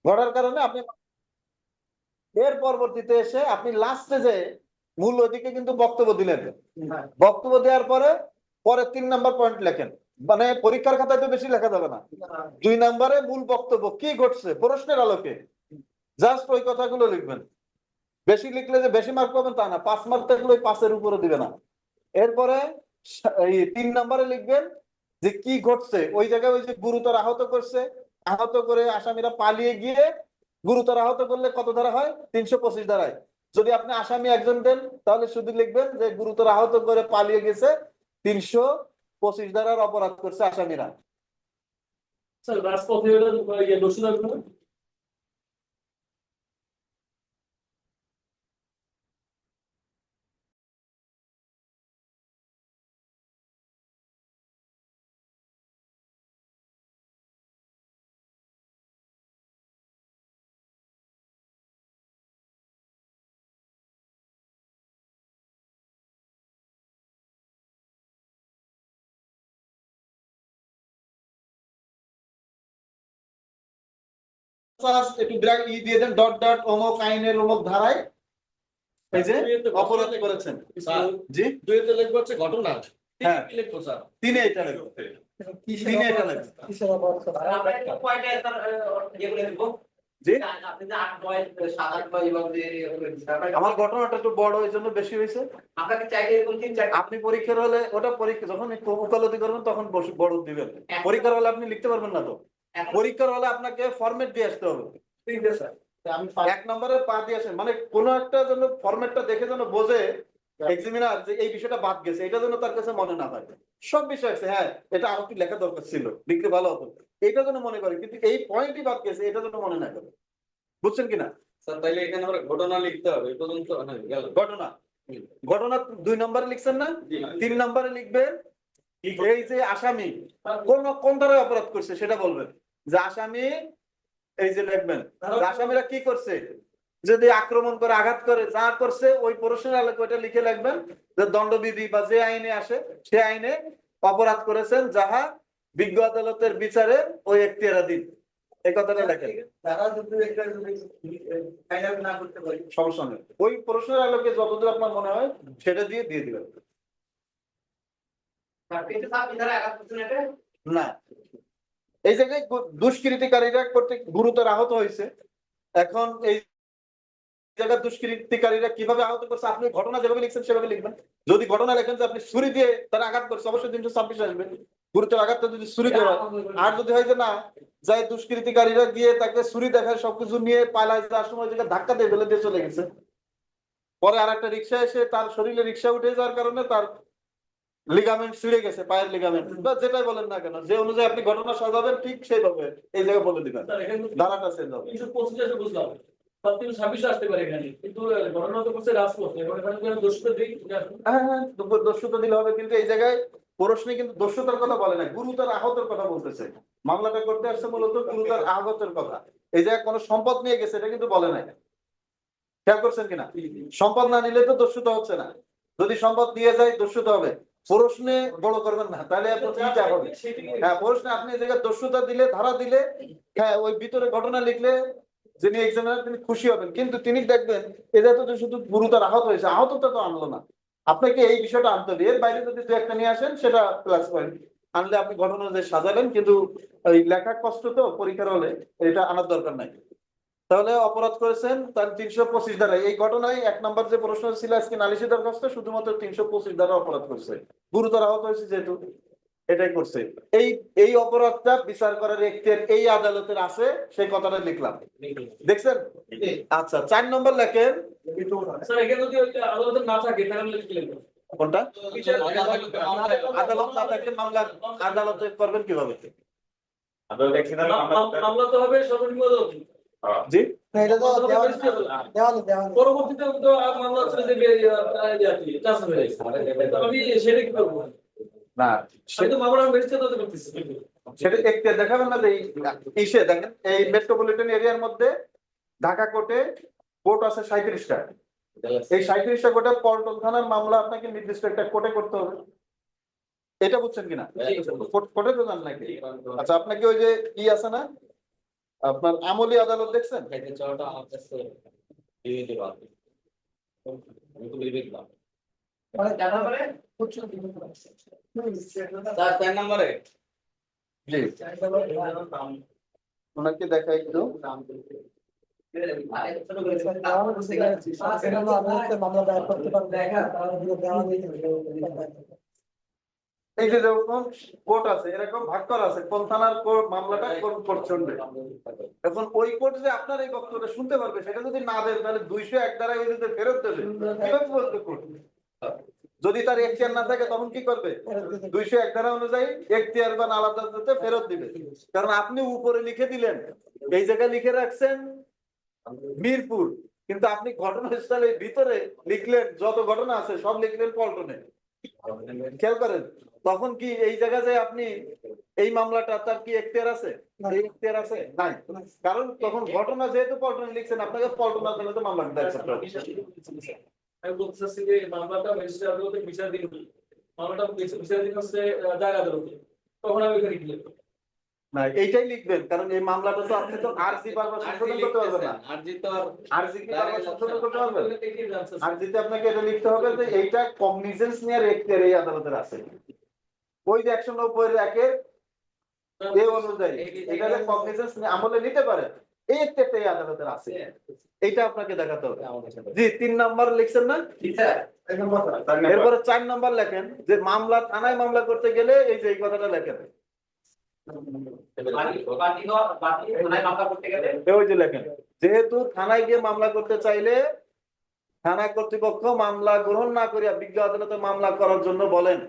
ঘটার কারণে আপনি এর পরবর্তীতে এসে আপনি লাস্টে যে মূল ওদিকে কিন্তু বক্তব্য দিলেন। বক্তব্য দেওয়ার পরে পরে 3 নাম্বার পয়েন্ট লেখেন, মানে পরীক্ষার খাতায় তো বেশি লেখা যাবে না। 2 নাম্বারে মূল বক্তব্য কি ঘটছে প্রশ্নের আলোকে, জাস্ট ওই কথাগুলো লিখবেন। বেশি লিখলে যে বেশি মার্ক পাবেন তা না, 5 মার্ক থাকলে ওই 5-এর উপরে দিবে না। এরপরে এই 3 নাম্বারে লিখবেন যে কি ঘটছে ওই জায়গায়, ওই যে গুরুতর আহত করছে, আহত করে আসামিরা পালিয়ে গিয়ে গুরুতর আহত করলে কত ধারা হয়? 325 ধারায়। যদি আপনি আসামি একজন দেন তাহলে শুধু লিখবেন যে গুরুতর আহত করে পালিয়ে গেছে, 325 ধারার অপরাধ করছে আসামিরা। স্যার রাজপথে দোষী থাকবে না? একটু ব্র্যাক দিয়ে দেন, ডট ডট অমুক আইনের অমুক ধারায় এই যে অপরাধ করেছেন। জি, দুইতে লিখবো হচ্ছে ঘটনা। হ্যাঁ কি লিখবো স্যার? 3-এ এটা লিখবো, 3-এ এটা লিখবো। জি, আমার ঘটনাটা একটু বড়, এই জন্য বেশি হয়েছে। আপনি পরীক্ষার হলে ওটা পরীক্ষা যখন উকালতি করবেন তখন বড় দিবেন। পরীক্ষার হলে আপনি লিখতে পারবেন না তো। পরীক্ষার হলে আপনাকে ফরম্যাট দিয়ে আসতে হবে। ঠিক আছে, আমি 1 নম্বরে পা দিয়ে আসেন, মানে কোন একটা জন্য ফরম্যাটটা দেখে যেন বোঝে এক্সামিনার যে এই বিষয়টা বাদ গেছে, এটা যেন তার কাছে মনে না হয়। সব বিষয় আছে, হ্যাঁ এটা আরো কি লেখা দরকার ছিল, লিখতে ভালো হতো, এটা যেন মনে করে, কিন্তু এই পয়েন্টই বাদ গেছে এটা যেন মনে না করে। বুঝছেন কিনা? স্যার তাইলে এখানে আমরা ঘটনা লিখতে হবে, এই পর্যন্ত গেল ঘটনা। ঘটনা 2 নম্বরে লিখছেন না? 3 নম্বরে লিখবেন এই যে আসামি কোন ধারায় অপরাধ করছে সেটা বলবেন। যে আসামি, এই যে লিখবেন আসামিরা কি করছে, যদি আক্রমণ করে আঘাত করে যা করছে ওই প্রশ্নের আলোকে ওইটা লিখে লিখবেন যে দণ্ডবিধি বা যে আইনে আসে সে আইনে অপরাধ করেছেন যাহা বিজ্ঞ আদালতের বিচারে ওই এখতিয়ারাধীন, এই কথাটা লেখেন। তারা যদি একটা ফাইনাল না করতে পারে সমস্যা নেই, ওই প্রশ্নের আলোকে যতদূর আপনার মনে হয় সেটা দিয়ে দিবেন। না, এই জায়গায় দুষ্কৃতিকারীরা করতে গুরুতর আহত হয়েছে। এখন এই জায়গায় দুষ্কৃতিকারীরা কিভাবে আহত করছে আপনি ঘটনা যেভাবে লিখছেন সেভাবে লিখবেন। যদি ঘটনা লেখেন যে আপনি ছুরি দিয়ে তারা আঘাত করছে, অবশ্যই 326 আসবে। গুরুতর আঘাতটা যদি ছুরি দিয়ে হয়, আর যদি হয় যে না যাই দুষ্কৃতিকারীরা গিয়ে তাকে ছুরি দেখায় সবকিছু নিয়ে পালায় যাওয়ার সময় যেটা ধাক্কা দিয়ে ফেলে দিয়ে চলে গেছে, পরে আর একটা রিক্সা এসে তার শরীরে রিক্সা উঠে যাওয়ার কারণে তার লিগামেন্ট ছিঁড়ে গেছে, পায়ের লিগামেন্ট বা যেটাই বলেন না কেন, যে অনুযায়ী আপনি ঘটনা সাজাবেন ঠিক সেইভাবে এই জায়গায় বলে দিবেন, ধারাটা চেঞ্জ হবে। 325 বুঝলাম, 326 আসতে পারে এখানে, কিন্তু ঘটনা তো করছে রাজপথ, এবং এখানে দোষীদের দিক। হ্যাঁ হ্যাঁ, দস্যুতা দিলে হবে, কিন্তু এই জায়গায় প্রশ্নে কিন্তু দস্যুতার কথা বলে না, গুরুতর আহতের কথা বলতেছে। মামলাটা করতে আসছে মূলত গুরুতর আহতের কথা। এই জায়গায় কোনো সম্পদ নিয়ে গেছে এটা কিন্তু বলে নাই, খেয়াল করছেন কিনা? সম্পদ না নিলে তো দস্যুতা হচ্ছে না, যদি সম্পদ দিয়ে যায় দস্যুতা হবে। প্রশ্নে বড় করবেন না, তাহলে আপনার হবে। হ্যাঁ, প্রশ্নে আপনি এই জায়গায় দস্যুতা দিলে, ধারা দিলে, হ্যাঁ ওই ভিতরে ঘটনা লিখলে যিনি এক্সামিনার তিনি খুশি হবেন, কিন্তু তিনি দেখবেন এদের তো শুধু গুরুতর আহত হয়েছে, আহতটা তো আনলো না। আপনাকে এই বিষয়টা আনতে হবে, এর বাইরে যদি দু একটা নিয়ে আসেন সেটা প্লাস পয়েন্ট, আনলে আপনি ঘটনা যে সাজাবেন, কিন্তু ওই লেখার কষ্ট তো পরীক্ষার হলে এটা আনার দরকার নাই। তাহলে অপরাধ করেছেন তার 325 ধারা। এই ঘটনায় 1 নম্বর যে প্রশ্ন ছিল আজকে নালিশি দরখাস্ত শুধুমাত্র 325 ধারা অপরাধ করছে, গুরুতর আহত হয়েছে যেহেতু এটাই করছে। এই এই অপরাধটা বিচার করার এখতিয়ার এই আদালতের আছে, সেই কথাটা লিখলাম, দেখছেন? আচ্ছা, 4 নম্বর লেখেন। স্যার এখানে যদি আদালত না থাকে তাহলে কি লিখবো? কোনটা? আদালত না থাকলে মামলা আদালতে করবেন কিভাবে? মামলা তো হবে সর্বনিম্ন আদালত। জি, এটা তো দেওয়ালে পরবর্তীতে তো আর মামলা হচ্ছে যে ট্রান্সফার হয়ে গেছে, আমি সেটা কি করবো? না আমি তো মামলা বেশি তো করতেছি। সেটা এখতিয়ার দেখাবেন না যে ইসে দেখেন এই মেট্রোপলিটন এরিয়ার মধ্যে ঢাকা কোর্টে কোর্ট আছে 37টা। এই 37টা কোর্টে পল্টন থানার মামলা আপনাকে নির্দিষ্ট একটা কোর্টে করতে হবে, এটা বুঝছেন কিনা? কোর্টে তো জান নাকি? আচ্ছা, আপনাকে ওই যে কি আছে না আপনার আমলি আদালত দেখছেন? খাইতে চাওয়াটা আমার কাছে বিবেকে বাধে। আমি তো বিবেক না। মানে জানা মানে স্যার 4 নম্বরে জি, ওনাকে দেখা একটু। মামলা দায়ের করতে পারবে দেওয়া এই যে যখন কোর্ট আছে এরকম ভাগ করা আছে কোন থানার কোর্ট মামলাটা কোন কোর্ট শুনবে। এখন ওই কোর্ট যে আপনার এই বক্তব্যটা শুনতে পারবে সেটা যদি না দেন তাহলে 201 দ্বারা ওই যদি ফেরত দেবে কিভাবে বলতে কোর্ট? যদি তার এখতিয়ার না থাকে তখন কি করবে? 201 ধারা অনুযায়ী এখতিয়ার বা আলাদাতে ফেরত দিবে। কারণ আপনি উপরে লিখে দিলেন, এই জায়গায় লিখে রাখছেন মিরপুর, কিন্তু আপনি ঘটনাস্থলের ভিতরে লিখলেন যত ঘটনা আছে সব লিখলেন পল্টনে। খেয়াল করেন তখন কি এই জায়গায় যে আপনি এই মামলাটা তার কি এখতিয়ার আছে? এই এখতিয়ার আছে নাই, কারণ তখন ঘটনা যেহেতু পল্টনে লিখছেন আপনাকে পল্টন আদালতে মামলাটা দায়ের করতে হবে। আমি বলতেছি যে মামলাটা ম্যাজিস্ট্রেট আদালতে বিচারাধীন, মামলাটা বিচারাধীন হচ্ছে দায়রা আদালতে, তখন আমি এখানে লিখব না এইটাই লিখবেন, কারণ এই মামলাটা তো আপনি তো আরজি বারবার সংশোধন করতে পারবেন না। আরজি তো আর আরজি কি বারবার সংশোধন করতে পারবেন? এটাই জানতে চাচ্ছি। আরজিতে আপনাকে এটা লিখতে হবে যে এইটা কগনিজেন্স নেওয়ার এখতিয়ার এই আদালতের আছে। ওই যে 190 একের এই অনুযায়ী এটা যে কগনিজেন্স আমলে নিতে পারে এই এখতিয়ারটা এই আদালতের আছে, এইটা আপনাকে দেখাতে হবে। জি 3 নাম্বার লিখছেন না? এরপরে 4 নাম্বার লেখেন যে মামলা থানায় মামলা করতে গেলে এই যে এই কথাটা লেখেন। ওই যে লেখেন যেহেতু থানায় গিয়ে মামলা করতে চাইলে থানা কর্তৃপক্ষ মামলা গ্রহণ না করিয়া বিজ্ঞ আদালতে মামলা করার জন্য বলেন।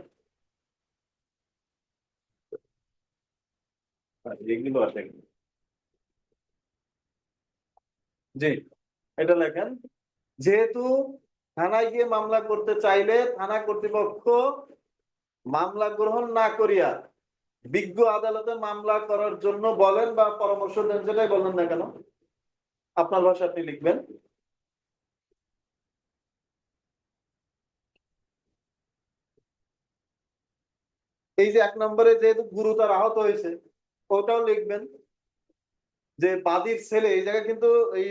জি এটা লেখেন যেহেতু থানায় গিয়ে মামলা করতে চাইলে থানা কর্তৃপক্ষ মামলা গ্রহণ না করিয়া বিজ্ঞ আদালতে মামলা করার জন্য বলেন বা পরামর্শ দেন, যেটাই বলেন না কেন আপনার ভাষা আপনি লিখবেন। এই যে 1 নম্বরে যেহেতু গুরুতর আহত হয়েছে ওটাও লিখবেন যে বাদীর ছেলে, এই জায়গায় কিন্তু এই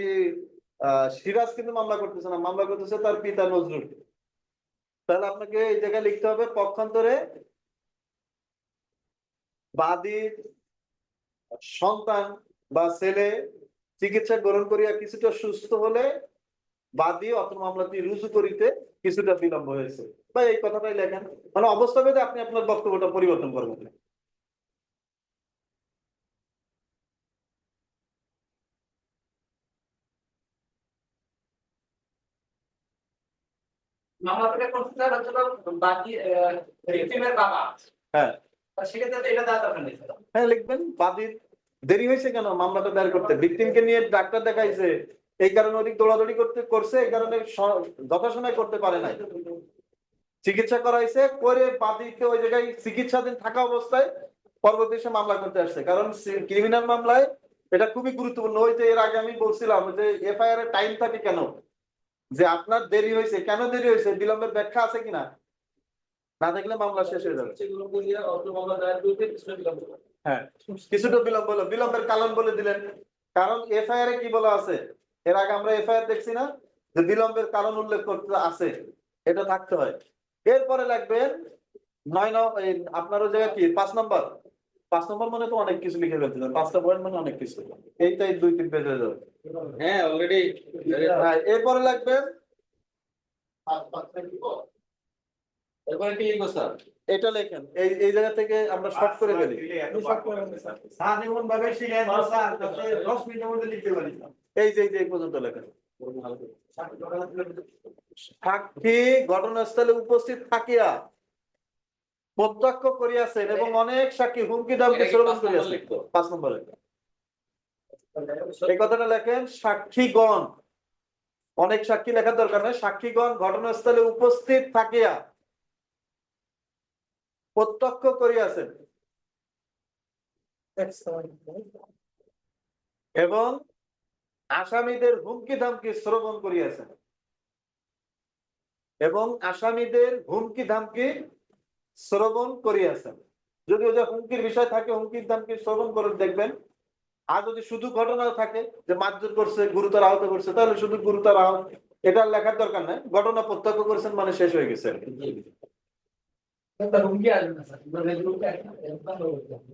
সিরাজ কিন্তু মামলা করতেছে না, মামলা করতেছে তার পিতা নজরুল। তাহলে আপনাকে এই জায়গায় লিখতে হবে পক্ষান্তরে বাদীর সন্তান বা ছেলে চিকিৎসা গ্রহণ করিয়া কিছুটা সুস্থ হলে বাদী অত মামলাটি রুজু করিতে কিছুটা বিলম্ব হয়েছে, বা এই কথাটাই লেখেন। মানে অবস্থা ভেদে আপনি আপনার বক্তব্যটা পরিবর্তন করবেন। মামলাটা করতে হচ্ছে বাকি ভিকটিমের বাবা, হ্যাঁ সেক্ষেত্রে এটা দেওয়া দরকার নেই। হ্যাঁ লিখবেন বাদীর দেরি হয়েছে কেন মামলাটা দায়ের করতে, ভিকটিমকে নিয়ে ডাক্তার দেখাইছে এই কারণে অধিক দৌড়াদৌড়ি করছে এই কারণে যথাসময় করতে পারে নাই, চিকিৎসা করাইছে করে বাদীকে ওই জায়গায় চিকিৎসাধীন থাকা অবস্থায় পরবর্তী এসে মামলা করতে আসছে। কারণ ক্রিমিনাল মামলায় এটা খুবই গুরুত্বপূর্ণ। ওই যে এর আগে আমি বলছিলাম যে এফআইআর এর টাইম থাকে কেন, যে আপনার দেরি হয়েছে কেন দেরি হয়েছে বিলম্বের ব্যাখ্যা আছে কিনা, না থাকলে মামলা শেষ হয়ে যাবে। সেগুলো বলিয়া অন্য মামলা দায়ের করতে কিছুটা বিলম্ব করে। হ্যাঁ কিছুটা বিলম্ব হলো, বিলম্বের কারণ বলে দিলেন, কারণ এফআইআর এ কি বলা আছে, এর আগে আমরা এফআইআর দেখছি না যে বিলম্বের কারণ উল্লেখ করতে আছে, এটা থাকতে হয়। এরপরে লাগবেন 9 আপনার ওই জায়গায় কি 5 নম্বর, 5 নম্বর মানে তো অনেক কিছু লিখে ফেলতেছেন, 5টা পয়েন্ট মানে অনেক কিছু, এইটাই 2-3 পেজ হয়ে যাবে। হ্যাঁ অলরেডি হ্যাঁ এরপরে লাগবে এরপরে কি লিখবো স্যার? এটা লেখেন এই এই জায়গা থেকে আমরা শর্ট করে ফেলি। এই যে এই পর্যন্ত লেখেন সাক্ষী ঘটনাস্থলে উপস্থিত থাকিয়া প্রত্যক্ষ করিয়াছেন এবং অনেক সাক্ষী হুমকি দামকে শ্রবণ করিয়াছেন। 5 নম্বরে এই কথাটা লেখেন সাক্ষীগণ, অনেক সাক্ষী লেখার দরকার নেই, সাক্ষীগণ ঘটনাস্থলে উপস্থিত থাকিয়া প্রত্যক্ষ করিয়াছেন এবং আসামিদের হুমকি ধামকি শ্রবণ করিয়াছেন, এবং আসামিদের হুমকি ধামকি শ্রবণ করিয়াছেন। যদি ওই যে হুমকির বিষয় থাকে হুমকির ধামকি শ্রবণ করে দেখবেন আর যদি শুধু ঘটনা থাকে যে মারধর করছে, গুরুতর আহত করছে, তাহলে শুধু গুরুতর আহত, এটা লেখার দরকার নাই, ঘটনা প্রত্যক্ষ করেছেন মানে শেষ হয়ে গেছে।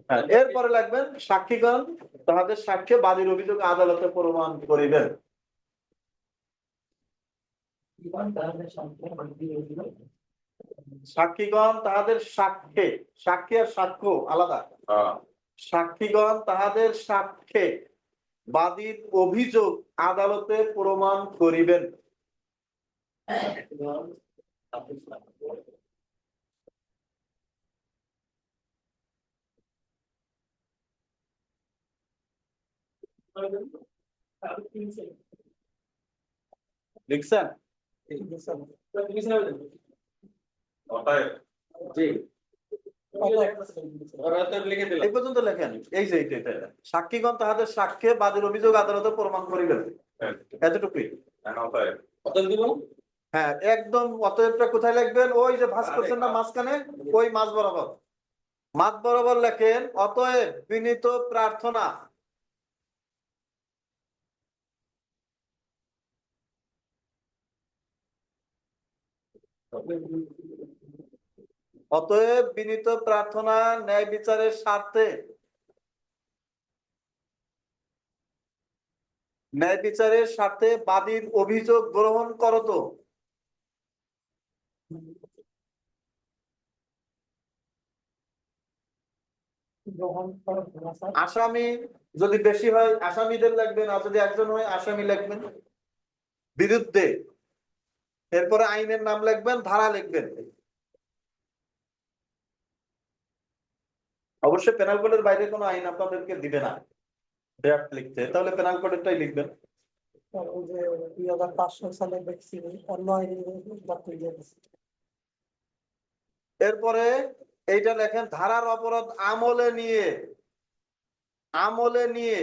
হ্যাঁ, এরপরে লাগবেন সাক্ষীগণ তাহাদের সাক্ষ্যে বাদীর অভিযোগ আদালতে প্রমাণ করিবেন। সাক্ষীগণ তাহাদের সাক্ষ্যে, সাক্ষী আর সাক্ষ্য আলাদা। সাক্ষীগণ তাহাদের সাক্ষ্যে বাদীর অভিযোগ আদালতে প্রমাণ করিবেন। লিখছেন? জি এই পর্যন্ত লেখেন। এই যে এটা সাক্ষীগণ তাহাদের সাক্ষ্যে বাদীর অভিযোগ আদালতে প্রমাণ করিবেন, এতটুকুই। হ্যাঁ, একদম। অতএবটা কোথায় লিখবেন? ওই যে ভাঁজ করছেন না মাঝখানে, ওই মাঝ বরাবর, মাঝ বরাবর লেখেন অতএব বিনীত প্রার্থনা। অতএব বিনীত প্রার্থনা ন্যায় বিচারের স্বার্থে, ন্যায় বিচারের স্বার্থে বাদীর অভিযোগ গ্রহণ করত। আসামি যদি বেশি হয় আসামিদের লিখবেন, আর যদি একজন হয় আসামি লিখবেন। বিরুদ্ধে, এরপরে আইনের নাম লিখবেন, ধারা লিখবেন। অবশ্যই পেনাল কোডের বাইরে কোনো আইন আপনাদেরকে দিবে না ড্রাফট লিখতে, তাহলে পেনাল কোডেরটাই লিখবেন। এরপরে এইটা লেখেন ধারার অপরাধ আমলে নিয়ে, আমলে নিয়ে,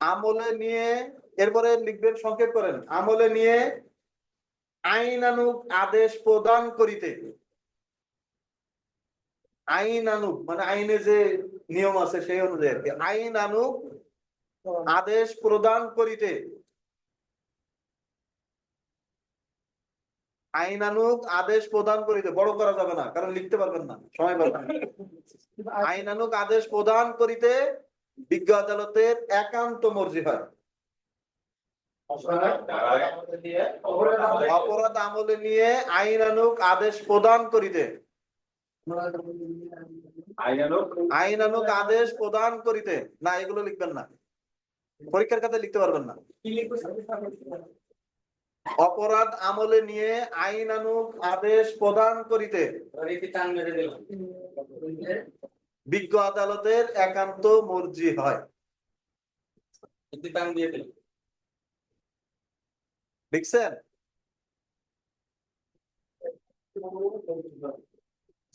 আমলে নিয়ে। এরপরে লিখবেন, সংক্ষেপ করেন, আমলে নিয়ে আইনানুগ আদেশ প্রদান করিতে। আইনানুগ মানে আইনে যে নিয়ম আছে সেই অনুযায়ী আইনানুগ আদেশ প্রদান করিতে। আইনানুগ আদেশ প্রদান করিতে বড় করা যাবে না, কারণ লিখতে পারবেন না, সময় পাবেন না। আইনানুগ আদেশ প্রদান করিতে বিজ্ঞ আদালতের একান্ত মর্জি হয়। অপরাধ আমলে নিয়ে আইনানুগ আদেশ প্রদান করিতে, আইনানুগ আদেশ প্রদান করিতে। না, এগুলো লিখবেন না, পরীক্ষার খাতায় লিখতে পারবেন না। অপরাধ আমলে নিয়ে আইনানুগ আদেশ প্রদান করিতে বিজ্ঞ আদালতের একান্ত মর্জি হয়। লিখছেন?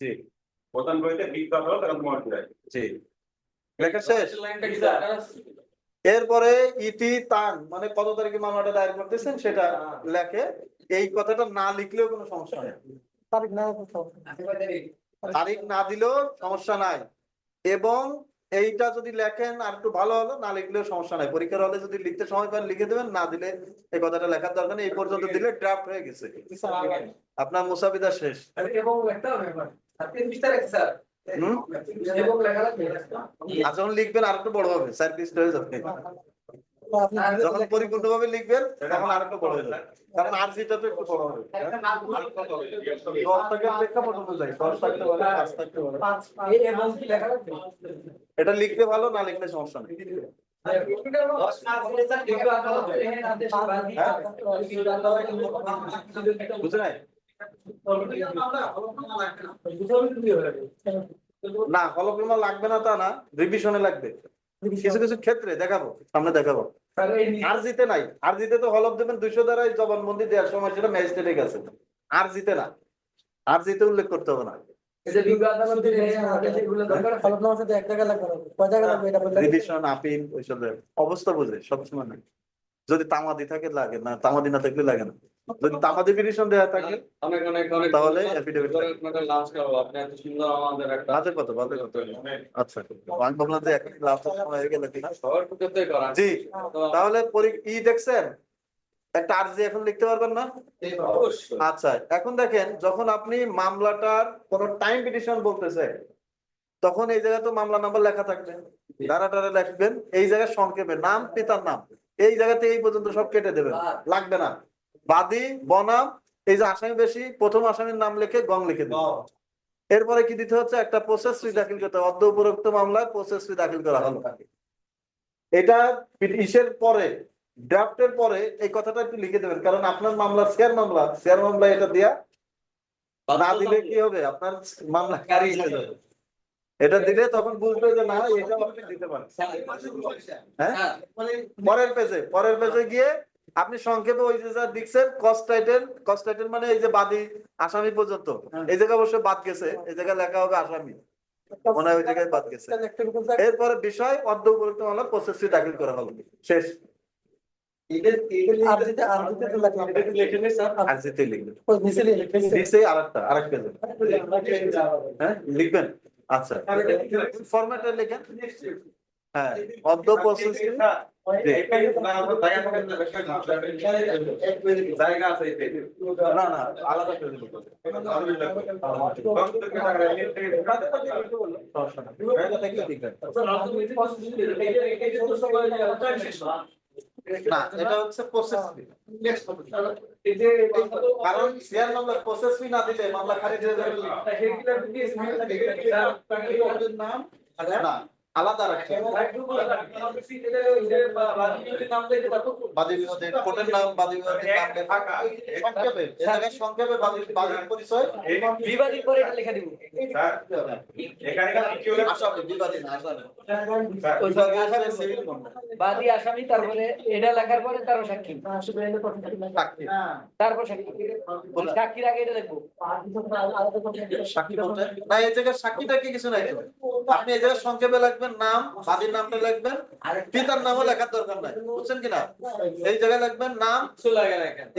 জি প্রধান করিতে বিজ্ঞ আদালত একান্ত মর্জি হয়। জি, লেখা শেষ। এরপরে ইতি তান মানে কত তারিখে মামলাটা দায়ের করতেছেন সেটা লেখে। এই কথাটা না লিখলেও কোনো সমস্যা নেই, তারিখ না দিলেও সমস্যা নাই। এবং এইটা যদি লেখেন আর একটু ভালো হলো, না লিখলেও সমস্যা নাই। পরীক্ষার হলে যদি লিখতে সময় পান লিখে দেবেন, না দিলে এই কথাটা লেখার দরকার নেই। এই পর্যন্ত দিলে ড্রাফট হয়ে গেছে, আপনার মুসাবিদা শেষ। আর যখন লিখবেন আর একটু বড় হবে, 4 পৃষ্ঠা হয়ে যাবে। যখন পরিপূর্ণ ভাবে লিখবেন তখন আর একটু বড় হয়ে যাবে, কারণ আরজিটা তো একটু বড় হবে। 10 টাকার প্রেক্ষাপট অনুযায়ী 10 থাকতে পারে, 5 থাকতে পারে। এটা লিখতে ভালো, না লিখলে সমস্যা নেই। বুঝে নাই? না, হলফনামা লাগবে না তা না, রিভিশনে লাগবে কিছু কিছু ক্ষেত্রে। দেখাবো, সামনে দেখাবো। আরজিতে নাই, আরজিতে তো হলফ দেবেন 200 দ্বারাই জবানবন্দি দেওয়ার সময় সেটা ম্যাজিস্ট্রেটের কাছে। আরজিতে না, আরজিতে উল্লেখ করতে হবে না। রিভিশন, আপিল ওইসব অবস্থা বুঝে সবসময় নাই। যদি তামাদি থাকে লাগে না, তামাদি না থাকলে লাগে না। যদি তামাদি পিটিশন দেওয়া থাকে অনেক অনেক অনেক তাহলে ধন্যবাদ। affidavit এবারে আপনাদের লাঞ্চ খাবো, আপনি এত সুন্দর আমাদের একটা বাজে কত আচ্ছা আমি ভাবলাম যে এখন লাস্ট সময় হয়ে গেল কিনা শহর টুকুতে করা। জি তো তাহলে দেখছেন একটা আরজি এখন লিখতে পারবেন না অবশ্যই আচ্ছা এখন দেখেন যখন আপনি মামলাটার কোন টাইম পিটিশন বলতেছে তখন এই জায়গায় তো মামলা নাম্বার লেখা থাকবে ধারাটারে লিখবেন এই জায়গায় সংক্ষেপে নাম পিতার নাম এই জায়গাতে এই পর্যন্ত সব কেটে দেবেন লাগবে না বাদী বনাম এই যে আসামি বেশি প্রথম আসামির নাম লিখে গং লিখে দিবেন এরপরে কি দিতে হচ্ছে একটা প্রসেস ফি দাখিল করতে হবে অদ্য উপরোক্ত মামলায় প্রসেস ফি দাখিল করা হলো এটা ইসের পরে ড্রাফটের পরে এই কথাটা একটু লিখে দেবেন কারণ আপনার মামলা শেয়ার মামলা এটা দেয়া না দিলে কি হবে আপনার মামলা খারিজ হয়ে যাবে এটা দিলে তখন বুঝবে যে না এটা আপনি দিতে পারেন হ্যাঁ পরের পেজে গিয়ে আপনি সংক্ষেপে ওই যে যা লিখছেন কস্ট টাইটেল মানে এই যে বাদী আসামি পর্যন্ত এই জায়গায় অবশ্য বাদ গেছে এই জায়গায় লেখা হবে আসামি মনে হয় ওই জায়গায় বাদ গেছে এরপরে বিষয় অদ্য উপরোক্ত মামলা প্রসেস ফি দাখিল করা হলো শেষ আরজিতে লিখবেন নিচে আরেকটা হ্যাঁ লিখবেন আচ্ছা ফরম্যাটে লিখেন হ্যাঁ অদ্য প্রসেস জায়গা আছে না না আলাদা করে লিখবেন না এটা হচ্ছে প্রসেস ফি কারণ শেয়ার মামলা প্রসেস ফি না দিলে মামলা খারিজ হয়ে যাবে নাম না আলাদা রাখতে বাদী বিবাদের কোর্টের নাম বাদী বিবাদের নাম লেখা সংক্ষেপে এই জায়গায় সংক্ষেপে বাদীর পরিচয় বিবাদী করে এটা লেখা দিব এখানে কি হলো আসামি বিবাদী না আসামি ওই আসামি সিভিল কোড বাদী আসামি তারপরে এটা লেখার পরে তারও সাক্ষী সাক্ষী তারপর সাক্ষী সাক্ষীর আগে এটা লিখবো সাক্ষী বলতে না এই জায়গায় সাক্ষীটা কি কিছু নাই তো। আপনি এই জায়গায় সংক্ষেপে লিখবেন নাম বাদীর নামটা লিখবেন পিতার নামও লেখার দরকার নাই বুঝছেন কিনা এই জায়গায় লিখবেন নাম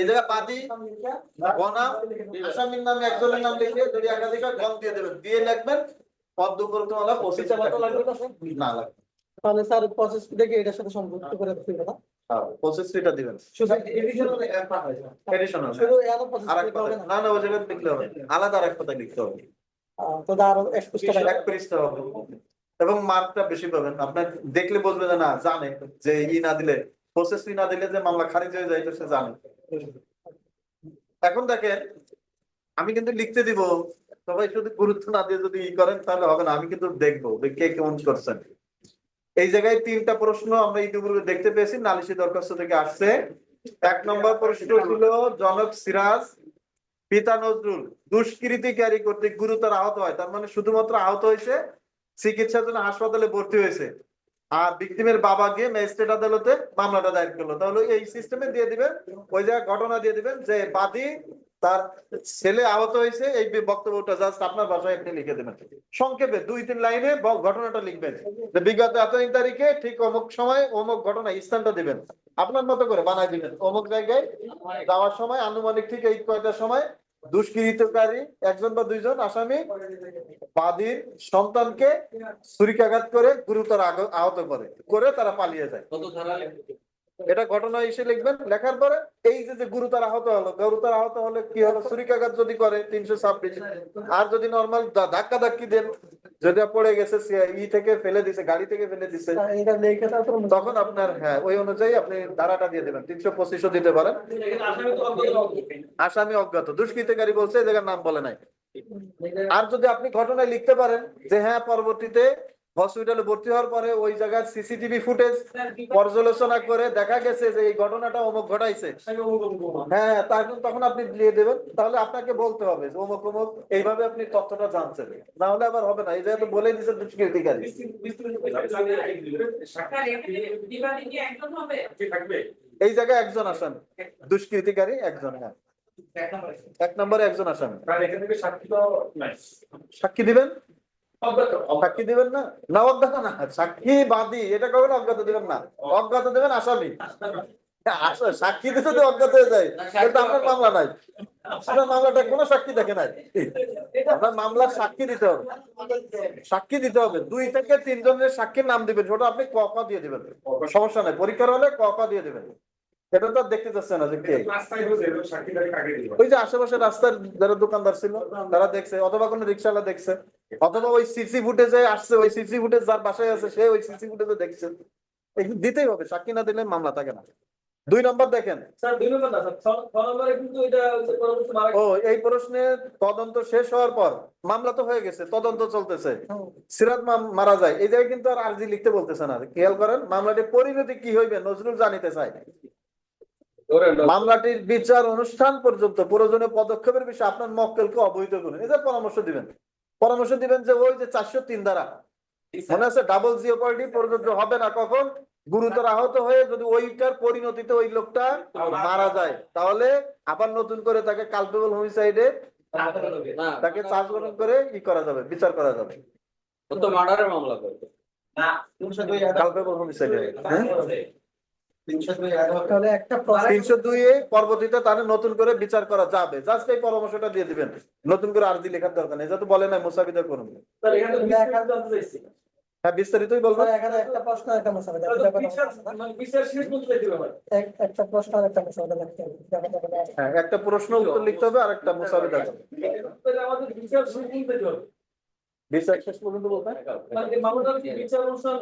এই জায়গায় বাদী বনাম আসামির নামে একজনের নাম লিখে যদি একাধিক হয় গং দিয়ে দেবেন দিয়ে লিখবেন পদ উপরোক্ত মামলা প্রসেস না লাগবে তাহলে স্যার প্রসেস থেকে এটার সাথে সম্পর্ক করে দিতে না প্রসেস ফিটা দিবেন শুধু এডিশনাল শুধু এত প্রসেস আরেক কথা না না ওই জায়গায় লিখলে হবে আলাদা আরেক কথা লিখতে হবে তো আরো এক্সপোস্ট এক পৃষ্ঠা হবে এবং মার্কটা বেশি পাবেন আপনার দেখলে বুঝবে যে না জানে যে না দিলে প্রসেস ফি না দিলে যে মামলা খারিজ হয়ে যায় এটা সে জানে এখন দেখেন আমি কিন্তু লিখতে দিব সবাই শুধু গুরুত্ব না দিয়ে যদি করেন তাহলে হবে না আমি কিন্তু দেখবো কে কেমন করছেন এই জায়গায় তিনটা প্রশ্ন আমরা ইতিপূর্বে দেখতে পেয়েছি নালিশি দরখাস্ত থেকে আসছে 1 নম্বর প্রশ্ন ছিল জনক সিরাজ পিতা নজরুল দুষ্কৃতিকারী কর্তৃক গুরুতর আহত হয় তার মানে শুধুমাত্র আহত হয়েছে চিকিৎসার জন্য হাসপাতালে ভর্তি হয়েছে আর ভিকটিমের বাবা গিয়ে ম্যাজিস্ট্রেট আদালতে মামলাটা দায়ের করলো তাহলে এই সিস্টেমে দিয়ে দিবেন ওই জায়গায় ঘটনা দিয়ে দিবেন যে বাদী তার ছেলে আহত হয়েছে এই বক্তব্যটা জাস্ট আপনার ভাষায় আপনি লিখে দেবেন সংক্ষেপে 2-3 লাইনে ঘটনাটা লিখবেন যে বিগত এত তারিখে ঠিক অমুক সময় অমুক ঘটনা স্থানটা দিবেন আপনার মতো করে বানাই দিবেন অমুক জায়গায় যাওয়ার সময় আনুমানিক ঠিক এই কয়টার সময় দুষ্কৃতকারী একজন বা দুইজন আসামি বাদীর সন্তানকে ছুরিকাঘাত করে গুরুতর আহত করে তারা পালিয়ে যায় কত ধারা এটা ঘটনা এসে লিখবেন লেখার পরে এই যে গুরুতর আহত হলে কি হলো ছুরিকাঘাত যদি করে 326 আর যদি নরমাল ধাক্কা ধাক্কি দেন যদি পড়ে গেছে থেকে ফেলে দিছে গাড়ি থেকে ফেলে দিছে এটা লেখা তারপর তখন আপনার হ্যাঁ ওই অনুযায়ী আপনি ধারাটা দিয়ে দেবেন 325 দিতে পারেন আসামি অজ্ঞাত দুষ্কৃতকারী বলছে এই জায়গার নাম বলে নাই আর যদি আপনি ঘটনায় লিখতে পারেন যে হ্যাঁ পরবর্তীতে হসপিটালে ভর্তি হওয়ার পরে ওই জায়গার সিসিটিভি ফুটেজ পর্যালোচনা করে দেখা গেছে যে এই ঘটনাটা অমুক ঘটাইছে হ্যাঁ তখন আপনি দিয়ে দেবেন তাহলে আপনাকে বলতে হবে যে অমুক অমুক এইভাবে আপনি তথ্যটা জানছেন না হলে আবার হবে না এই জায়গায় তো বলেই দিচ্ছে দুষ্কৃতিকারী এই জায়গায় একজন আসামি দুষ্কৃতিকারী একজন হ্যাঁ 1 নম্বরে একজন আসামি সাক্ষী দিবেন সাক্ষী দিবেন না না অজ্ঞাত না সাক্ষী বাদী এটা কখনো অজ্ঞাত দিবেন না অজ্ঞাত দিবেন আসামি আসলে সাক্ষী দিতে যদি অজ্ঞাত হয়ে যায় কিন্তু আপনার মামলা নাই, আপনার মামলাটা কোনো সাক্ষী দেখে নাই, আপনার মামলার সাক্ষী দিতে হবে, সাক্ষী দিতে হবে 2 থেকে 3 জনের সাক্ষীর নাম দিবেন, সেটা আপনি ক খ দিয়ে দিবেন, সমস্যা নাই, পরীক্ষার হলে ক খ দিয়ে দিবেন। এটা তো আর দেখতে যাচ্ছে না যে কে, রাস্তায় বুঝে সাক্ষীটাকে কাকে দিল ওই যে আশেপাশে রাস্তার যারা দোকানদার ছিল তারা দেখছে, অথবা কোনো রিক্সাওয়ালা দেখছে, অথবা ওই সিসি ফুটেজে আসছে, ওই সিসি ফুটেজ যার বাসায় আছে সে ওই সিসি ফুটেজে দেখছে, এগুলো দিতেই হবে, সাক্ষী না দিলে মামলা থাকে না। 2 নম্বর দেখেন, স্যার 2 নম্বর না স্যার 6 নম্বরে কিন্তু এটা হচ্ছে পরবর্তী মারা ও এই প্রশ্নে তদন্ত শেষ হওয়ার পর মামলা তো হয়ে গেছে, তদন্ত চলতেছে, সিরাত মারা যায়, এই জায়গায় কিন্তু আর আরজি লিখতে বলতেছে না, খেয়াল করেন মামলাটির পরিণতি কি হইবে নজরুল জানিতে চায়। মামলাটির বিচার অনুষ্ঠান পর্যন্ত প্রয়োজনীয় পদক্ষেপের বিষয়ে আপনার মক্কেলকে অবহিত করুন, এই যে পরামর্শ দিবেন, পরামর্শ দিবেন যে ওই যে 403 ধারা মনে আছে, ডাবল জিওপার্ডি প্রযোজ্য হবে না কখন, গুরুতর আহত হয়ে যদি ওইটার পরিণতিতে ওই লোকটা মারা যায়, তাহলে আবার নতুন করে তাকে কালপেবল হোমিসাইডে তাকে চার্জ গঠন করে কি করা যাবে, বিচার করা যাবে, ও তো মার্ডারের মামলা করবে। কালপেবল হোমিসাইডে। তাহলে একটা প্রশ্ন 302 এ পরবর্তীতে তাহলে নতুন করে বিচার করা যাবে, জাস্ট এই পরামর্শটা দিয়ে দিবেন, নতুন করে আরজি লেখার দরকার নেই, যেহেতু বলে না মুসাবিদা করুন। স্যার এখানে তো বিস্তারিত জানতে চাইছি হ্যাঁ বিস্তারিতই বলবো। এখানে একটা প্রশ্ন একটা মশালা বিচার শেষ পর্যন্ত দিতে হবে একটা প্রশ্ন আর একটা মশালা লাগতে হবে। হ্যাঁ একটা প্রশ্ন উত্তর লিখতে হবে আর একটা মুসাবিদা করতে হবে। তাহলে আমাদের বিচার শেষ পর্যন্ত দিতে হবে বিচার শেষ পর্যন্ত বলতে মানে এই মামলাটার কি বিচার অনুষ্ঠান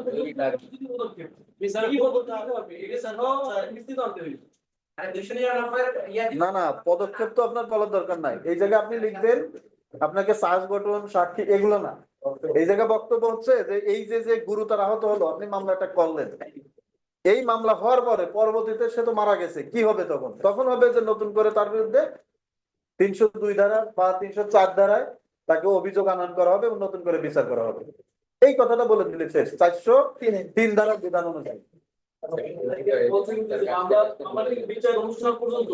পদক্ষেপ বিচার কি পদক্ষেপ নিতে হবে এটা স্যার নিশ্চিত আনতে হবে আরে 299 ইয়া না না পদক্ষেপ তো আপনার বলার দরকার নাই, এই জায়গায় আপনি লিখবেন আপনাকে চার্জ গঠন সাক্ষী এগুলো না, এই জায়গায় বক্তব্য হচ্ছে যে এই যে যে গুরুতর আহত হলো আপনি মামলাটা করলেন, এই মামলা হওয়ার পরে পরবর্তীতে সে তো মারা গেছে, কি হবে তখন, তখন হবে যে নতুন করে তার বিরুদ্ধে 302 ধারা বা 304 ধারায় তাকে অভিযোগ আনয়ন করা হবে এবং নতুন করে বিচার করা হবে, এই কথাটা বলে দিলে শেষ, 403 ধারার বিধান অনুযায়ী। বলছেন যে আমাদের বিচার অনুষ্ঠান পর্যন্ত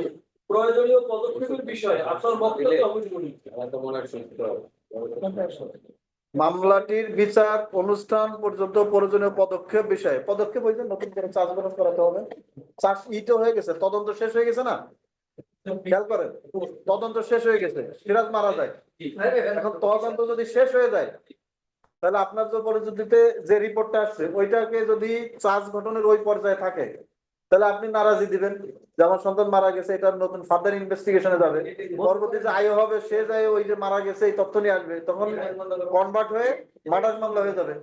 প্রয়োজনীয় পদক্ষেপের বিষয়ে আপনার বক্তব্য অবশ্যই করুন আমার তো মনে হয় শুনতে হবে। মামলাটির বিচার অনুষ্ঠান পর্যন্ত প্রয়োজনীয় পদক্ষেপ বিষয়ে, পদক্ষেপ হয়েছে নতুন করে চার্জ গঠন করাতে হবে, চার্জ ইটো হয়ে গেছে, তদন্ত শেষ হয়ে গেছে না, খেয়াল করেন তদন্ত শেষ হয়ে গেছে, সিরাজ মারা যায়, এখন তদন্ত যদি শেষ হয়ে যায় তাহলে আপনার যে পরিস্থিতিতে যে রিপোর্টটা আসছে ওইটাকে যদি চার্জ গঠনের ওই পর্যায়ে থাকে তাহলে আপনি নারাজি দিবেন যে আমার সন্তান মারা গেছে, এটা নতুন ফার্দার ইনভেস্টিগেশনে যাবে, পরবর্তী যে আয় হবে সে যায় ওই যে মারা গেছে এই তথ্য নিয়ে আসবে, তখন কনভার্ট হয়ে মার্ডার মামলা হয়ে যাবে।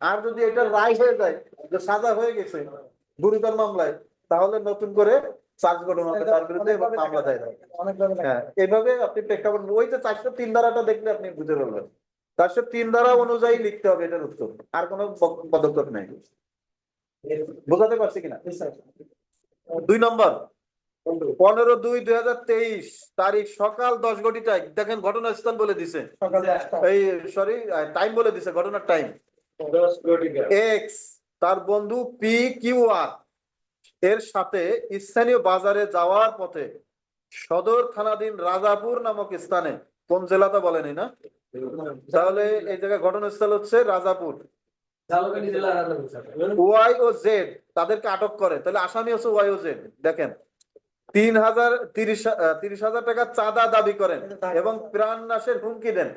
আর যদি এটা রায় হয়ে যায় যে সাজা হয়ে গেছে গুরুতর মামলায়, তাহলে নতুন করে চার্জ গঠন হবে তার বিরুদ্ধে এবং মামলা দায়ের হবে। অনেকভাবে হ্যাঁ এইভাবে আপনি প্রেক্ষাপট ওই যে 403 ধারাটা দেখলে আপনি বুঝে ফেলবেন, 403 ধারা অনুযায়ী লিখতে হবে এটার উত্তর, আর কোনো পদক্ষেপ নেই, বোঝাতে পারছি কিনা। 2 নম্বর 15/2/2023 তারিখ সকাল 10 ঘটিকায়, দেখেন ঘটনাস্থল বলে দিছে, সকাল 10টা এই সরি টাইম বলে দিছে, ঘটনার টাইম, এক্স তার বন্ধু পি কিউ আর এর সাথে স্থানীয় বাজারে যাওয়ার পথে সদর থানাধীন রাজাপুর নামক স্থানে, কোন জেলাটা বলেনি না, তাহলে এই জায়গায় ঘটনাস্থল হচ্ছে রাজাপুর, ঝালকাঠি জেলা আদালত ওয়াই ও জেড তাদেরকে আটক করে, তাহলে আসামি হচ্ছে ওয়াই ও জেড, দেখেন 30,000 টাকা চাঁদা দাবি করেন এবং প্রাণ নাশের হুমকি দেন,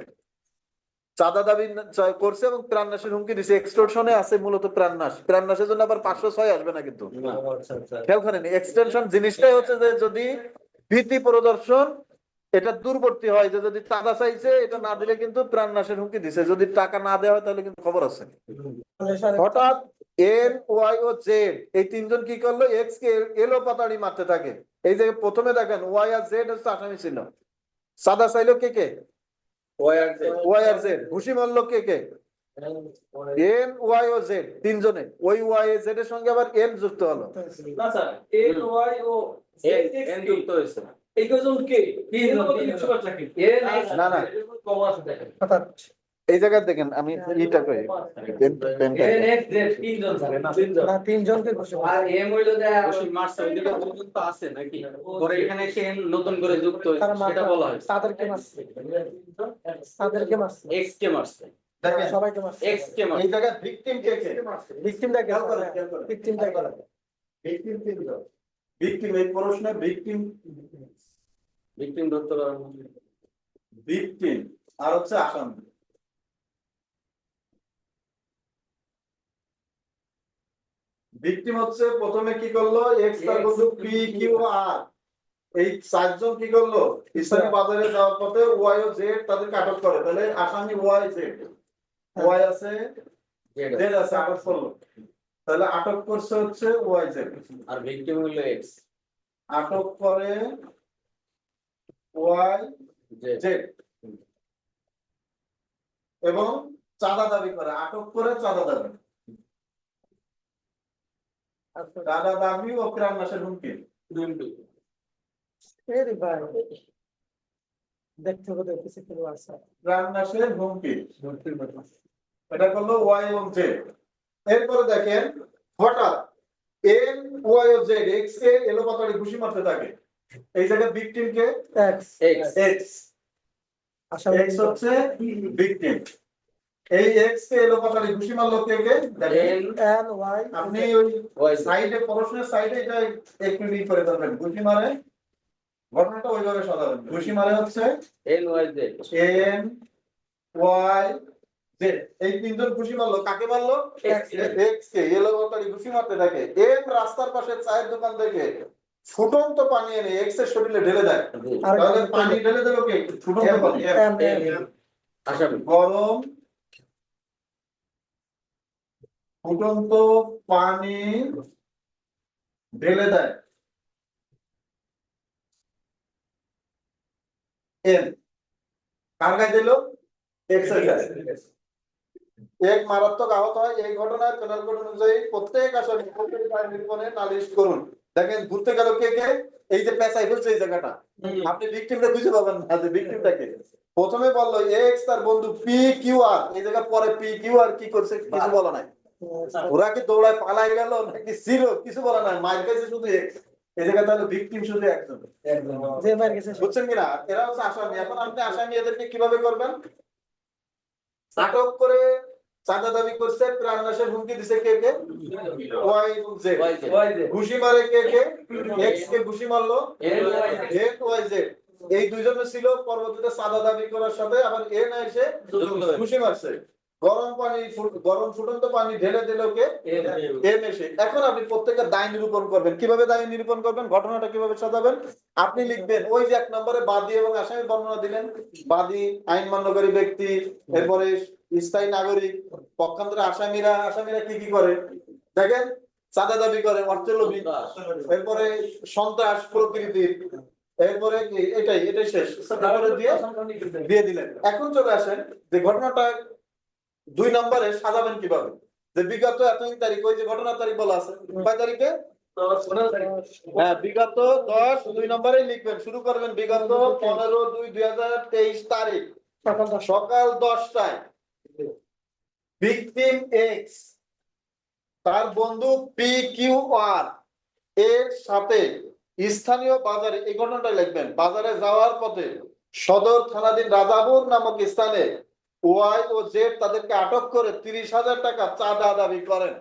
চাঁদা দাবি করছে এবং প্রাণ নাশের হুমকি দিছে, এক্সটর্শনে আছে মূলত প্রাণ নাশ, প্রাণ নাশের জন্য আবার 506 আসবে না কিন্তু, খেয়াল করেন এক্সটেনশন জিনিসটাই হচ্ছে যে যদি ভীতি প্রদর্শন এটা দূরবর্তী হয়, যে যদি চাঁদা চাইছে এটা না দিলে কিন্তু প্রাণ নাশের হুমকি দিছে, যদি টাকা না দেওয়া হয় তাহলে কিন্তু খবর আছে। হঠাৎ এন ওয়াই ও জেড এই 3 জন কি করলো, এক্স কে এলো পাতাড়ি মারতে থাকে, এই যে প্রথমে দেখেন ওয়াই আর জেড হচ্ছে আসামি ছিল, চাঁদা চাইলো কে কে, ওয়াই আর জেড, ঘুষি মারলো কে কে, এন ওয়াই ও জেড 3 জনে, ওই ওয়াই জেড এর সঙ্গে আবার এন যুক্ত হলো, না sir A Y O N যুক্ত হয়েছে। এই কজন কে তিন নম্বর থেকে সুপার চাকরি না না কম আছে দেখেন এই জায়গায় দেখেন আমি এইটা কই তিনজন স্যার না 3 জনকে ঘোষণা আর এম হইলো যে অবশ্যই মার্চ ওইদিকে পর্যন্ত আছে নাকি, পরে এখানে এসে নতুন করে যুক্ত হয়েছে তারা সেটা বলা হয়েছে, তাদেরকে মারছে, তাদেরকে মারছে, এক্স কে মারছে, দেখেন সবাইকে মারছে, এক্স কে মারছে, এই জায়গায় ভিকটিম কে কে, ভিকটিমটাকে খেয়াল করেন, খেয়াল করেন। ভিকটিমটাকে ভিকটিম 3 জন, ভিকটিম, এই প্রশ্নে ভিকটিম ভিকটিম ধরতে পারবো ভিকটিম আর হচ্ছে আসামি। ভিকটিম হচ্ছে প্রথমে কি করলো, এক্স তার বন্ধু পি কিউ আর, এই চারজন কি করলো, ইসলামী বাজারে যাওয়ার পথে ওয়াই ও জেড তাদেরকে আটক করে। তাহলে আসামি ওয়াই জেড, ওয়াই আছে জেড আছে, আটক করলো। তাহলে আটক করছে হচ্ছে ওয়াই জেড, আর ভিকটিম হলো এক্স আটক করে ওয়াই যে জেড এবং চাঁদা দাবি করে, আটক করে চাঁদা দাবি, চাঁদা দাবি ও প্রাণনাশের হুমকি। এরে ভাই দেখতে হবে কিছু কিছু আছে প্রাণনাশের হুমকি, এটা করলো ওয়াই এবং জেড। এরপরে দেখেন হঠাৎ এন ওয়াই ও জেড এক্স কে এলোপাতাড়ি ঘুষি মারতে থাকে। এই জায়গায় ভিকটিম কে এক্স এক্স এক্স, আসামি এক্স হচ্ছে ভিকটিম। এই এক্স কে এলোপাতাড়ি ঘুষি মারলো কে কে দেখেন। এন এন ওয়াই আপনি ওই ওয়াই সাইডে প্রশ্নের সাইডে এটা একটু ই করে দেবেন, ঘুষি মারে ঘটনাটা ওইভাবে সাজাবেন। ঘুষি মারে হচ্ছে N Y Z N Y Z, এই তিনজন ঘুষি মারলো, কাকে মারলো, এক্স কে এলোপাতাড়ি ঘুষি মারতে থাকে। এম রাস্তার পাশে চায়ের দোকান থেকে ফুটন্ত পানি এনে এক্স এর শরীরে ঢেলে দেয়। আর তাহলে পানি ঢেলে দেবে কে, ফুটন্ত পানি, এম এম আসামি গরম ফুটন্ত পানি ঢেলে দেয় এম, কার গায়ে দিল, এক্স এর গায়ে। এক মারাত্মক আহত হয়। এই ঘটনায় পেনাল কোড অনুযায়ী প্রত্যেক আসামি ফৌজদারি দায় নিরূপণে নালিশ করুন। দেখেন ঘুরতে গেল কে কে, এই যে পেঁচাই ফেলছে এই জায়গাটা, আপনি ভিকটিমটা খুঁজে পাবেন না যে ভিকটিমটাকে। প্রথমে বললো এক্স তার বন্ধু পি কিউ আর, এই জায়গা পরে পি কিউ আর কি করছে কিছু বলা নাই। ওরা কি দৌড়ায় পালাই গেল নাকি ছিল কিছু বলা নাই, মার খাইছে শুধু এক্স। এই জায়গা তাহলে ভিকটিম শুধু একজন, যে মার গেছে সে। বুঝছেন কিনা? এরা হচ্ছে আসামি। এখন আপনি আসামি এদেরকে কিভাবে করবেন, আটক করে চাঁদা দাবি করছে, প্রাণনাশের হুমকি দিছে কে কে, ওয়াই এবং জেড। ঘুষি মারে কে কে, এক্স কে ঘুষি মারলো N Y Z, Y Z. এই দুইজনে ছিল, পরবর্তীতে চাঁদা দাবি করার সাথে আবার এ না এসে ঘুষি মারছে। গরম পানি গরম ফুটন্ত পানি ঢেলে দিল কে, এম এসে। এখন আপনি প্রত্যেকটা দায় নিরূপণ করবেন। কিভাবে দায় নিরূপণ করবেন, ঘটনাটা কিভাবে সাজাবেন, আপনি লিখবেন ওই যে এক নম্বরে বাদী এবং আসামি বর্ণনা দিলেন। বাদী আইন মান্যকারী ব্যক্তি, এরপরে স্থায়ী নাগরিক, পক্ষান্তরে আসামিরা কি কি করে দেখেন, চাঁদা দাবি করে, অর্থলোভী, এরপরে সন্ত্রাস প্রকৃতির, এরপরে কি এটাই শেষ, তারপরে দিয়ে দিলেন। এখন চলে আসেন যে ঘটনাটা 2 নম্বরে সাজাবেন কিভাবে, যে বিগত এত তারিখ, ওই যে ঘটনার তারিখ বলা আছে কয় তারিখে, হ্যাঁ বিগত 10, 2 নম্বরেই লিখবেন। শুরু করবেন বিগত 15/2/2023 তারিখ সকাল 10টায় ভিকটিম এক্স তার বন্ধু পি কিউ আর এর সাথে স্থানীয় বাজারে, এই ঘটনাটা লিখবেন, বাজারে যাওয়ার পথে সদর থানাধীন রাজাপুর নামক স্থানে ওয়াই ও জেড তাদেরকে আটক করে 30,000 টাকা চাঁদা দাবি করেন।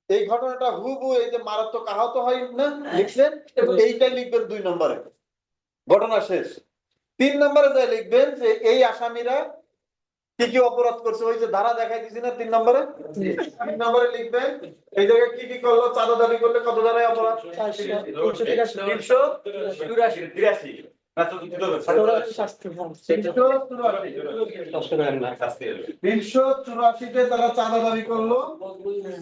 এই ঘটনাটা হুবহু এই যে মারাত্মক আহত হয় না লিখছেন, এইটাই লিখবেন 2 নম্বরে, ঘটনা শেষ। 3 নম্বরে যা লিখবেন যে এই আসামিরা কি কি অপরাধ করছে, ওই যে ধারা দেখাই দিছি না 3 নম্বরে, 3 নম্বরে লিখবেন এই জায়গায় কি কি করলো, চাঁদা দাবি করলে কত ধারায় অপরাধ, 383 384 তারা চাঁদা দাবি করলো।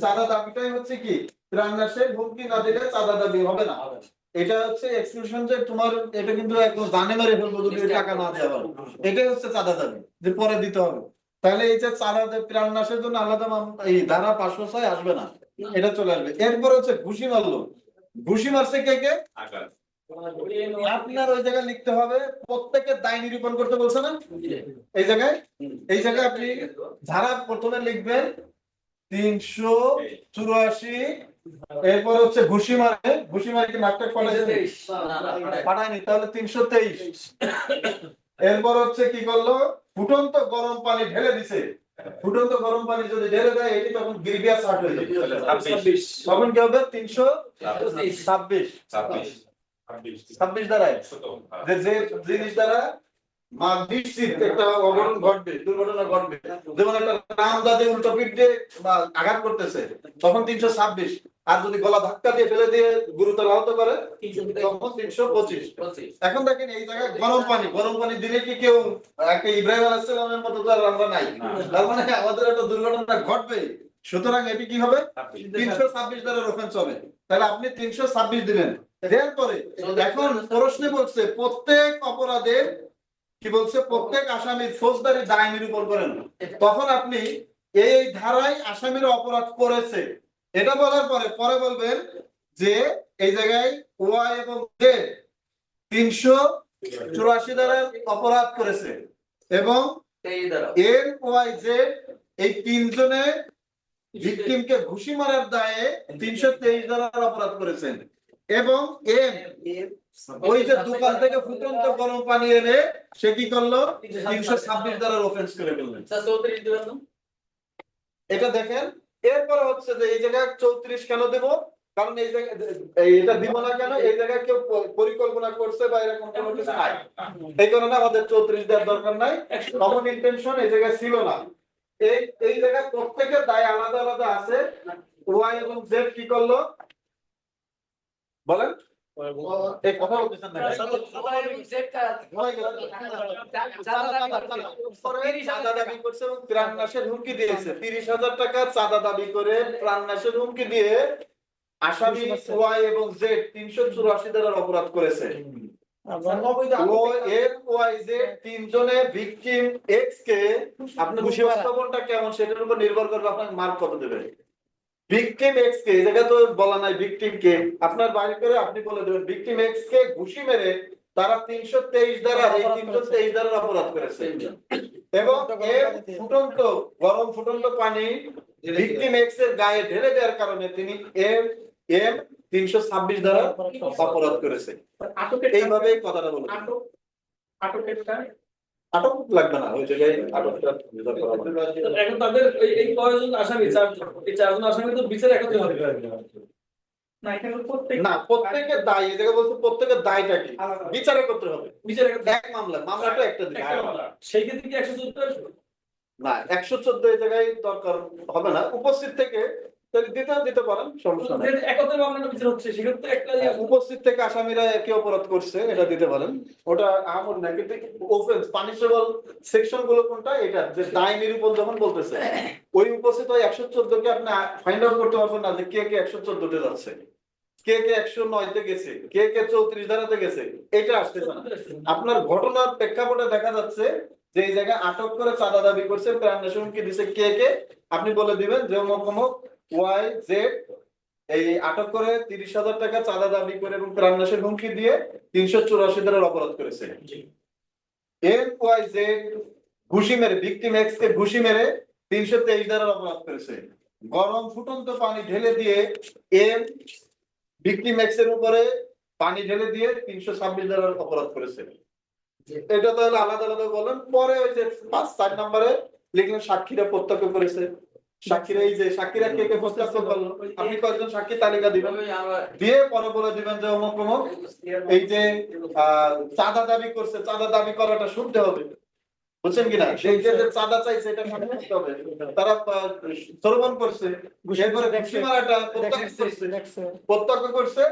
চাঁদা দাবিটাই হচ্ছে কি, প্রাণনাশের হুমকি না দিলে চাঁদা দাবি হবে না। এটা হচ্ছে এক্সক্লুশন, যে তোমার এটা কিন্তু একদম জানে মেরে ফেলবো যদি টাকা না দেওয়া হয়, এটাই হচ্ছে চাঁদা দাবি, যে পরে দিতে হবে। তাহলে এই যে চাঁদা প্রাণনাশের জন্য আলাদা এই ধারা 506 আসবে না, এটা চলে আসবে। এরপর হচ্ছে ঘুষি মারলো, ঘুষি মারছে কে কে, আপনার ওই জায়গায় লিখতে হবে, প্রত্যেকের দায় নিরূপণ করতে বলছে না এই জায়গায়, আপনি ধারা প্রথমে লিখবেন 384, এরপর হচ্ছে ঘুষি মারে কি নাটক পাঠায়নি, তাহলে 323। এরপর হচ্ছে কি করলো, ফুটন্ত গরম পানি ঢেলে দিছে, ফুটন্ত গরম পানি যদি ঢেলে দেয় এটি তখন গ্রিভিয়াস হার্ট হয়ে যাবে। 26 তখন কি হবে 326 26 দ্বারায় যে জিনিস দ্বারা নিশ্চিত একটা অঘটন ঘটবে, দুর্ঘটনা ঘটবে, যেমন একটা রাম দাদে উল্টো পিঠ দিয়ে বা আঘাত করতেছে তখন 326, আর যদি গলা ধাক্কা দিয়ে ফেলে দিয়ে গুরুতর আহত করে তখন 325। এখন দেখেন এই জায়গায় গরম পানি দিলে কি কেউ একটা ইব্রাহিম আলাইহিস সালামের মতো তো আর আমরা নাই, তার মানে আমাদের একটা দুর্ঘটনা ঘটবে, সুতরাং এটি কি হবে 326 দ্বারা অফেন্স হবে। তাহলে আপনি 326 দিলেন, দেওয়ার পরে এখন প্রশ্নে বলছে প্রত্যেক অপরাধে কি বলছে, প্রত্যেক আসামির ফৌজদারি দায় নিরূপণ করেন, তখন আপনি এই ধারায় আসামির অপরাধ করেছে এটা বলার পরে পরে বলবেন যে এই জায়গায় ওয়াই এবং জে 384 দ্বারা অপরাধ করেছে এবং এম ওয়াই জে এই তিনজনে ভিকটিমকে ঘুষি মারার দায়ে 323 দ্বারা অপরাধ করেছেন এবং এম ওই যে দোকান থেকে ফুটন্ত গরম পানি এনে সে কি করলো 326 দ্বারা অফেন্স করে ফেললেন। এটা দেখেন, এরপরে হচ্ছে যে এই জায়গায় 34 কেন দেব, কারণ এই জায়গায় এটা দিব না কেন, এই জায়গায় কেউ পরিকল্পনা করছে বা এরকম কোনো কিছু নাই, এই কারণে আমাদের 34 দেওয়ার দরকার নাই, কমন ইন্টেনশন এই জায়গায় ছিল না। এই জায়গায় প্রত্যেকের দায় আলাদা আলাদা আছে। ওয়াই এবং জেড কি করলো বলেন, এই কথা বলতেছেন না চাঁদা দাবি করছে এবং প্রাণনাশের হুমকি দিয়েছে, 30,000 টাকা চাঁদা দাবি করে প্রাণনাশের হুমকি দিয়ে আসামি ওয়াই এবং জেড 384 দ্বারা অপরাধ করেছে। তিনজনে ভিকটিম এক্স কে আপনার উপস্থাপনটা কেমন সেটার উপর নির্ভর করবে আপনার মার্ক কত দেবে। ভিকটিম এক্স কে এই জায়গায় তো বলা নাই ভিকটিম কে, আপনার বাইরে করে আপনি বলে দেবেন ভিকটিম এক্স কে ঘুষি মেরে তারা 323 দ্বারা এই 323 দ্বারা অপরাধ করেছে এবং ফুটন্ত গরম ফুটন্ত পানি ভিকটিম এক্স এর গায়ে ঢেলে দেওয়ার কারণে তিনি এম 326 দ্বারা অপরাধ করেছে। এইভাবে কথাটা বলুন। আটক লাগবে না, ওই জায়গায় আটকটা এখন তাদের এই কয়জন আসামি, এই চারজন আসামি তো বিচার একত্রে হবে না, প্রত্যেকের দায় এই জায়গায় বলছে প্রত্যেকের দায়টা কি বিচারে করতে হবে, বিচার একত্রে এক মামলাটা একটা দিন সেই ক্ষেত্রে কি 114 আসবে না, 114 এই জায়গায় দরকার হবে না, উপস্থিত থেকে দিতে পারেন, সমস্যা নাই। একত্রে মামলাটা বিচার হচ্ছে সেক্ষেত্রে একটা উপস্থিত থেকে আসামিরা একই অপরাধ করছে এটা দিতে পারেন, ওটা আমল না, কিন্তু অফেন্স পানিশেবল সেকশন গুলো কোনটা, এটা যে দায় নিরূপণ যখন বলতেছে ওই উপস্থিত ওই 114 কে আপনি ফাইন্ড আউট করতে পারবেন না যে কে কে 114 তে যাচ্ছে, কে কে 109 তে গেছে, কে কে 34 ধারাতে গেছে, এটা আসতেছে না। আপনার ঘটনার প্রেক্ষাপটে দেখা যাচ্ছে যে এই জায়গায় আটক করে চাঁদা দাবি করছে, প্রাণনাশের হুমকি দিছে কে কে, আপনি বলে দিবেন যে অমুক ওয়াই জেড এই আটক করে 30,000 টাকা চাঁদা দাবি করে এবং প্রাণনাশের হুমকি দিয়ে 384 ধারার অপরাধ করেছে। এম ওয়াই জেড ঘুষি মেরে ভিকটিম এক্স কে ঘুষি মেরে 323 ধারার অপরাধ করেছে। গরম ফুটন্ত পানি ঢেলে দিয়ে এম ভিকটিম এক্স এর উপরে পানি ঢেলে দিয়ে 326 ধারার অপরাধ করেছে। এটা তাহলে আলাদা আলাদা বলেন। পরে ওই যে 5-4 নম্বরে লিখলেন সাক্ষীরা প্রত্যক্ষ করেছে, সাক্ষীরা এই যে সাক্ষীরা কে কে প্রত্যক্ষ করলো, আপনি কয়েকজন সাক্ষী তালিকা দিবেন, দিয়ে পরে বলে দিবেন যে অমুক অমুক এই যে চাঁদা দাবি করছে, চাঁদা দাবি করাটা শুনতে হবে, বুঝছেন কিনা, সেই যে চাঁদা চাইছে এটা শুনতে হবে, তারা শ্রবণ করছে, এরপরে ঘুষি মারাটা প্রত্যক্ষ করছে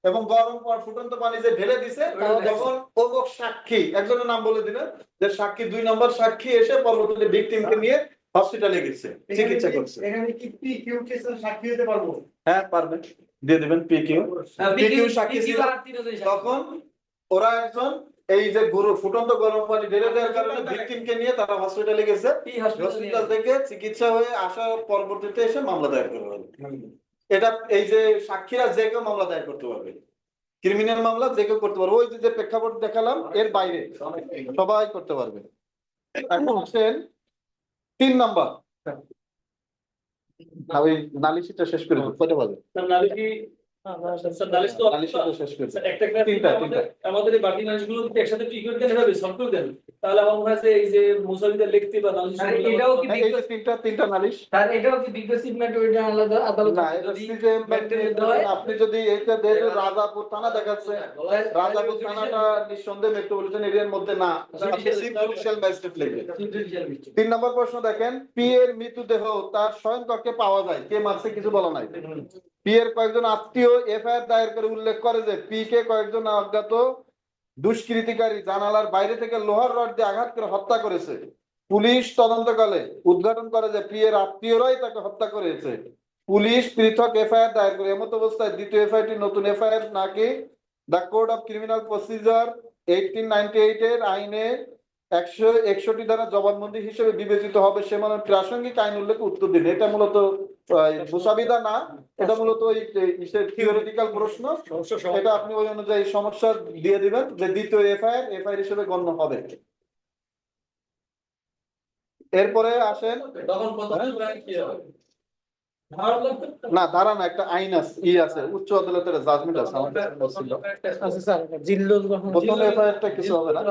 এবং গরম ফুটন্ত পানি যে ঢেলে দিছে যখন অমুক সাক্ষী একজনের নাম বলে দিবেন যে সাক্ষী 2 নম্বর সাক্ষী এসে পরবর্তীতে ভিকটিমকে নিয়ে হসপিটালে গেছে, চিকিৎসা করছে। এখানে কি পি কিউ কেসের সাক্ষী হতে পারবো? হ্যাঁ পারবেন, দিয়ে দিবেন পি কিউ সাক্ষী ছিল তখন ওরা একজন এই যে ফুটন্ত গরম পানি ঢেলে দেওয়ার কারণে ভিকটিমকে নিয়ে তারা হসপিটালে গেছে, হসপিটাল থেকে চিকিৎসা হয়ে আসার পরবর্তীতে এসে মামলা দায়ের করা হলো। এটা এই যে সাক্ষীরা যে কেউ মামলা দায়ের করতে পারবে, ক্রিমিনাল মামলা যে কেউ করতে পারবে, ওই যে প্রেক্ষাপট দেখালাম এর বাইরে সবাই করতে পারবে। এখন আসেন 3 নম্বর, ওই নালিশিটা শেষ করে কয়টা বাজে? নালিশি স্যার নালিশ তো নালিশটা তো শেষ করছি। স্যার, একটা ক্লাস তিনটা, আমাদের এই বাকি নালিশগুলো যদি একসাথে ঠিক করে দেন এভাবে সলভ করে দেন, তাহলে আমার মনে হয় যে এই যে মুসাফিরদের লিখতে বা নালিশ আর এটাও কি হ্যাঁ, এই যে তিনটা নালিশ স্যার এটাও কি বিজ্ঞসিভ মেট্রোপলিটন আদালত না, এটা CJM আপনি যদি এটা যেহেতু রাজাপুর থানা দেখাচ্ছে, রাজাপুর থানাটা নিঃসন্দেহে মেট্রোপলিটন এরিয়ার মধ্যে না, জুডিশিয়াল ম্যাজিস্ট্রেট লিখবে। 3 নম্বর প্রশ্ন দেখেন, পি এর মৃতদেহ তার স্বয়ংকক্ষে পাওয়া যায়, কে মারছে কিছু বলা নাই। পি এর কয়েকজন আত্মীয় এফআইআর দায়ের করে উল্লেখ করে যে পি কে কয়েকজন অজ্ঞাত দুষ্কৃতিকারী জানালার বাইরে থেকে লোহার রড দিয়ে আঘাত করে হত্যা করেছে। পুলিশ তদন্তকালে উদ্ঘাটন করে যে পি এর আত্মীয়রাই তাকে হত্যা করেছে। পুলিশ পৃথক এফআইআর দায়ের করে, এমত অবস্থায় দ্বিতীয় এফআইআরটি নতুন এফআইআর নাকি the code of criminal procedure 1898 এর আইনে 161 ধারা জবানবন্দি হিসেবে বিবেচিত হবে সে মানে প্রাসঙ্গিক আইন উল্লেখে উত্তর দিন। এটা মূলত মুসাবিদা না, এটা মূলত থিওরিটিক্যাল প্রশ্ন। এটা আপনি ওই অনুযায়ী সমস্যা দিয়ে দিবেন যে দ্বিতীয় এফআইআর হিসেবে গণ্য হবে। এরপরে আসেন, তখন প্রথমে কি হবে? না ধারা না, একটা আইন আছে, আছে উচ্চ আদালতের জাজমেন্ট আছে আমাদের ছিল। আচ্ছা স্যার, জিল্লুল রহমান, প্রথম এফআইআরটা কিছু হবে না,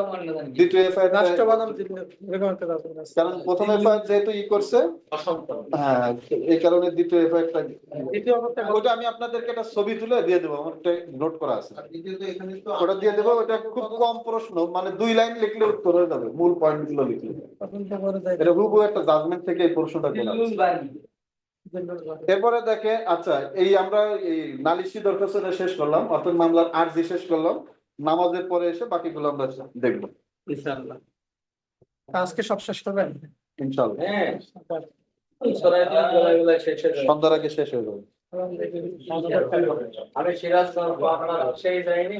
দ্বিতীয় এফআইআর রাষ্ট্রবাদন জিল্লুল, এরকম একটা document আছে। কারণ প্রথম এফআইআর যেহেতু করছে, হ্যাঁ এই কারণে দ্বিতীয় এফআইআরটা দ্বিতীয় অবস্থা ওটা আমি আপনাদেরকে একটা ছবি তুলে দিয়ে দেবো, আমার একটা নোট করা আছে, ওটা দিয়ে দেবো। ওটা খুব কম প্রশ্ন, মানে 2 লাইন লিখলে উত্তর হয়ে যাবে, মূল পয়েন্ট গুলো লিখলে। তদন্ত করে দেয় এটা হুবহু একটা জাজমেন্ট থেকে এই প্রশ্নটা করা আছে। জিল্লুল রহমান। এরপরে দেখে, আচ্ছা এই আমরা এই নালিশি দরখাস্তটা শেষ করলাম, অর্থাৎ মামলার আর্জি শেষ করলাম। নামাজের পরে এসে বাকিগুলো আমরা দেখবো ইনশাআল্লাহ। আজকে সব শেষ করবেন? ইনশাল্লাহ, হ্যাঁ সরাই দিন গলায় শেষ হয়ে যাবে। সন্ধ্যার আগে শেষ হয়ে যাবে। আলহামদুলিল্লাহ। আমি সিরাজ আপনার সেই যাইনি।